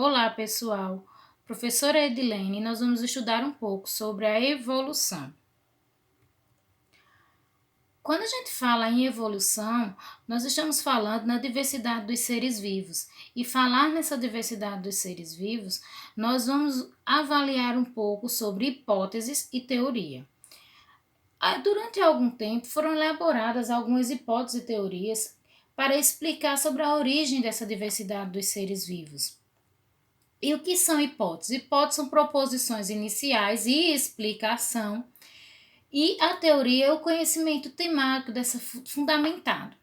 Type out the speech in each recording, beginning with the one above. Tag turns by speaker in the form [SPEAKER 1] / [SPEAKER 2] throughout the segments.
[SPEAKER 1] Olá, pessoal. Professora Edilene, nós vamos estudar um pouco sobre a evolução. Quando a gente fala em evolução, nós estamos falando na diversidade dos seres vivos. E falar nessa diversidade dos seres vivos, nós vamos avaliar um pouco sobre hipóteses e teoria. Durante algum tempo foram elaboradas algumas hipóteses e teorias para explicar sobre a origem dessa diversidade dos seres vivos. E o que são hipóteses? Hipóteses são proposições iniciais e explicação, e a teoria é o conhecimento temático dessa fundamentado.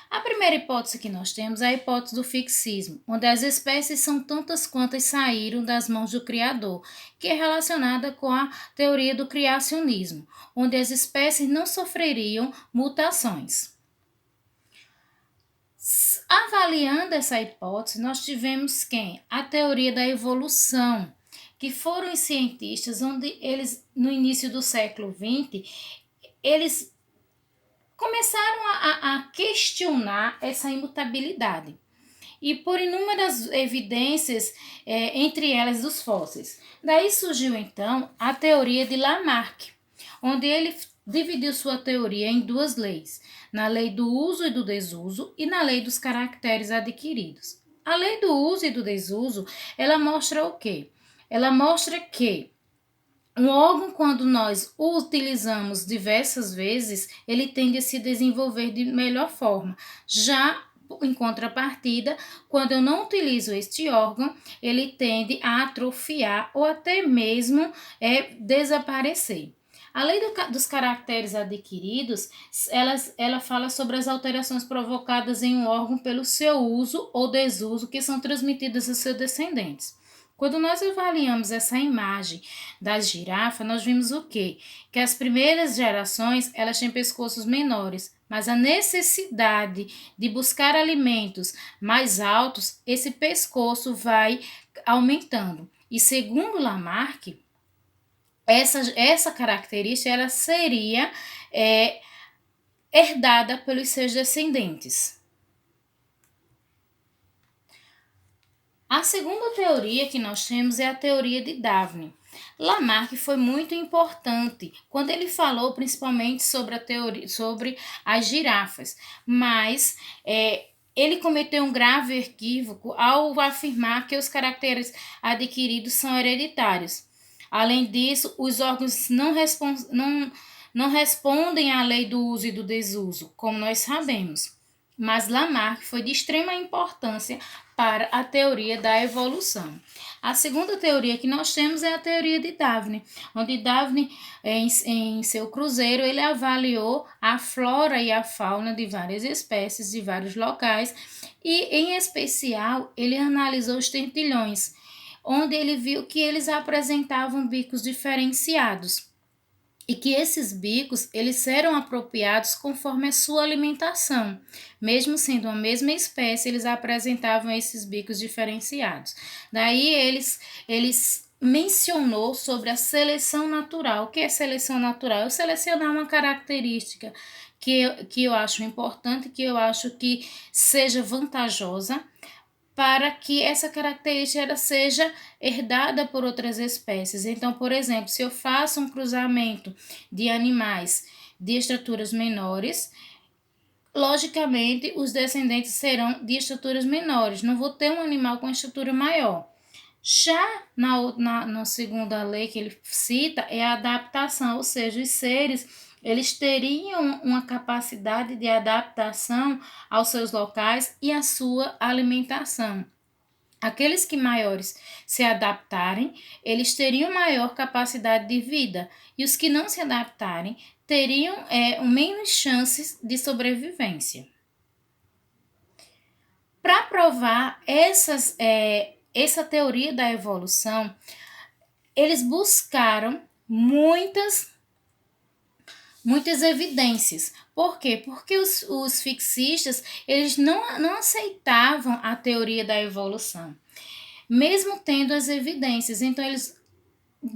[SPEAKER 1] A primeira hipótese que nós temos é a hipótese do fixismo, onde as espécies são tantas quantas saíram das mãos do Criador, que é relacionada com a teoria do criacionismo, onde as espécies não sofreriam mutações. Avaliando essa hipótese, nós tivemos quem? A teoria da evolução, que foram os cientistas onde eles, no início do século XX, eles começaram a questionar essa imutabilidade. E por inúmeras evidências, entre elas dos fósseis. Daí surgiu então a teoria de Lamarck, onde ele dividiu sua teoria em duas leis, na lei do uso e do desuso e na lei dos caracteres adquiridos. A lei do uso e do desuso, ela mostra o quê? Ela mostra que um órgão, quando nós o utilizamos diversas vezes, ele tende a se desenvolver de melhor forma. Já em contrapartida, quando eu não utilizo este órgão, ele tende a atrofiar ou até mesmo desaparecer. A lei dos caracteres adquiridos, ela fala sobre as alterações provocadas em um órgão pelo seu uso ou desuso que são transmitidas aos seus descendentes. Quando nós avaliamos essa imagem das girafas, nós vimos o quê? Que as primeiras gerações, elas têm pescoços menores, mas a necessidade de buscar alimentos mais altos, esse pescoço vai aumentando. E segundo Lamarck, essa característica ela seria herdada pelos seus descendentes. A segunda teoria que nós temos é a teoria de Darwin. Lamarck foi muito importante quando ele falou principalmente sobre a teoria, sobre as girafas, mas ele cometeu um grave equívoco ao afirmar que os caracteres adquiridos são hereditários. Além disso, os órgãos não respondem à lei do uso e do desuso, como nós sabemos. Mas Lamarck foi de extrema importância para a teoria da evolução. A segunda teoria que nós temos é a teoria de Darwin, onde Darwin, em seu cruzeiro, ele avaliou a flora e a fauna de várias espécies, de vários locais, e, em especial, ele analisou os tentilhões, onde ele viu que eles apresentavam bicos diferenciados e que esses bicos eles eram apropriados conforme a sua alimentação. Mesmo sendo a mesma espécie, eles apresentavam esses bicos diferenciados. Daí eles mencionou sobre a seleção natural. O que é seleção natural? Eu selecionar uma característica que eu acho importante, que eu acho que seja vantajosa, para que essa característica seja herdada por outras espécies. Então, por exemplo, se eu faço um cruzamento de animais de estruturas menores, logicamente os descendentes serão de estruturas menores, não vou ter um animal com estrutura maior. Já na segunda lei que ele cita é a adaptação, ou seja, os seres eles teriam uma capacidade de adaptação aos seus locais e à sua alimentação. Aqueles que maiores se adaptarem, eles teriam maior capacidade de vida, e os que não se adaptarem teriam menos chances de sobrevivência. Para provar essa teoria da evolução, eles buscaram muitas evidências. Por quê? Porque os fixistas eles não aceitavam a teoria da evolução, mesmo tendo as evidências. Então, eles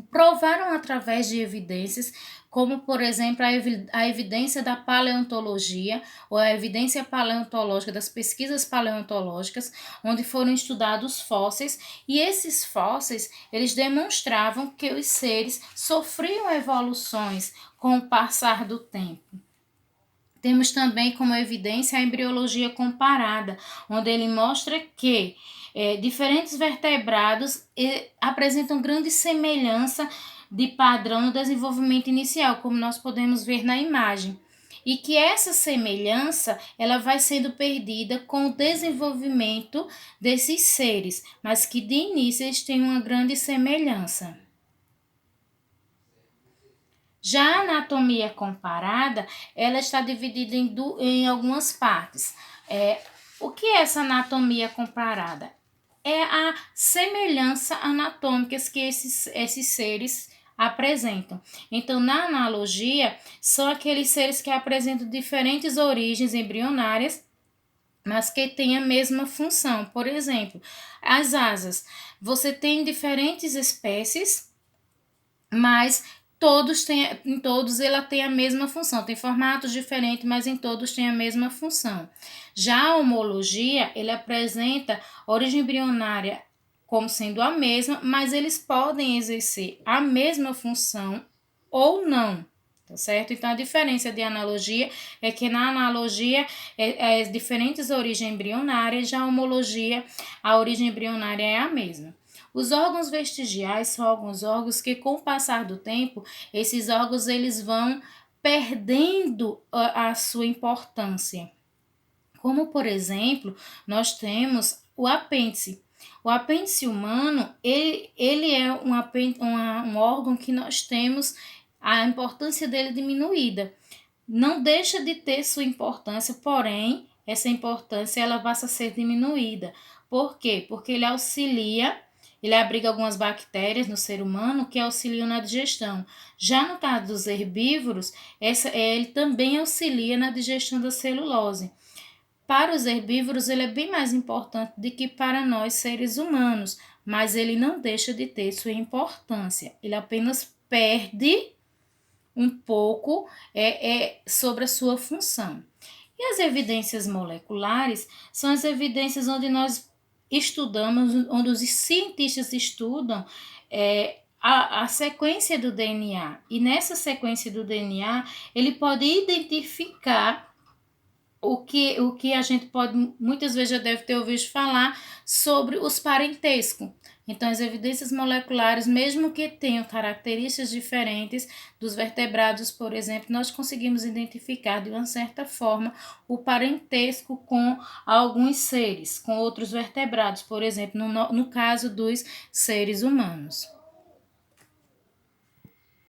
[SPEAKER 1] provaram através de evidências como, por exemplo, a evidência da paleontologia, ou a evidência paleontológica, das pesquisas paleontológicas, onde foram estudados fósseis, e esses fósseis, eles demonstravam que os seres sofriam evoluções com o passar do tempo. Temos também como evidência a embriologia comparada, onde ele mostra que diferentes vertebrados apresentam grande semelhança de padrão no desenvolvimento inicial, como nós podemos ver na imagem. E que essa semelhança ela vai sendo perdida com o desenvolvimento desses seres, mas que de início eles têm uma grande semelhança. Já a anatomia comparada, ela está dividida em algumas partes. O que é essa anatomia comparada? É a semelhança anatômica que esses seres apresentam. Então, na analogia, são aqueles seres que apresentam diferentes origens embrionárias, mas que têm a mesma função. Por exemplo, as asas. Você tem diferentes espécies, mas em todos ela tem a mesma função, tem formatos diferentes, mas em todos tem a mesma função. Já a homologia, ele apresenta origem embrionária como sendo a mesma, mas eles podem exercer a mesma função ou não, tá certo? Então a diferença de analogia é que na analogia é diferentes origens embrionárias, já a homologia, a origem embrionária é a mesma. Os órgãos vestigiais são alguns órgãos que, com o passar do tempo, esses órgãos eles vão perdendo a sua importância. Como, por exemplo, nós temos o apêndice. O apêndice humano, ele é um órgão que nós temos a importância dele diminuída. Não deixa de ter sua importância, porém, essa importância ela passa a ser diminuída. Por quê? Porque ele abriga algumas bactérias no ser humano que auxiliam na digestão. Já no caso dos herbívoros, ele também auxilia na digestão da celulose. Para os herbívoros, ele é bem mais importante do que para nós, seres humanos, mas ele não deixa de ter sua importância. Ele apenas perde um pouco sobre a sua função. E as evidências moleculares são as evidências onde nós estudamos, onde os cientistas estudam a sequência do DNA. E nessa sequência do DNA, ele pode identificar o que a gente pode, muitas vezes já deve ter ouvido falar sobre os parentescos. Então, as evidências moleculares, mesmo que tenham características diferentes dos vertebrados, por exemplo, nós conseguimos identificar de uma certa forma o parentesco com alguns seres, com outros vertebrados, por exemplo, no caso dos seres humanos.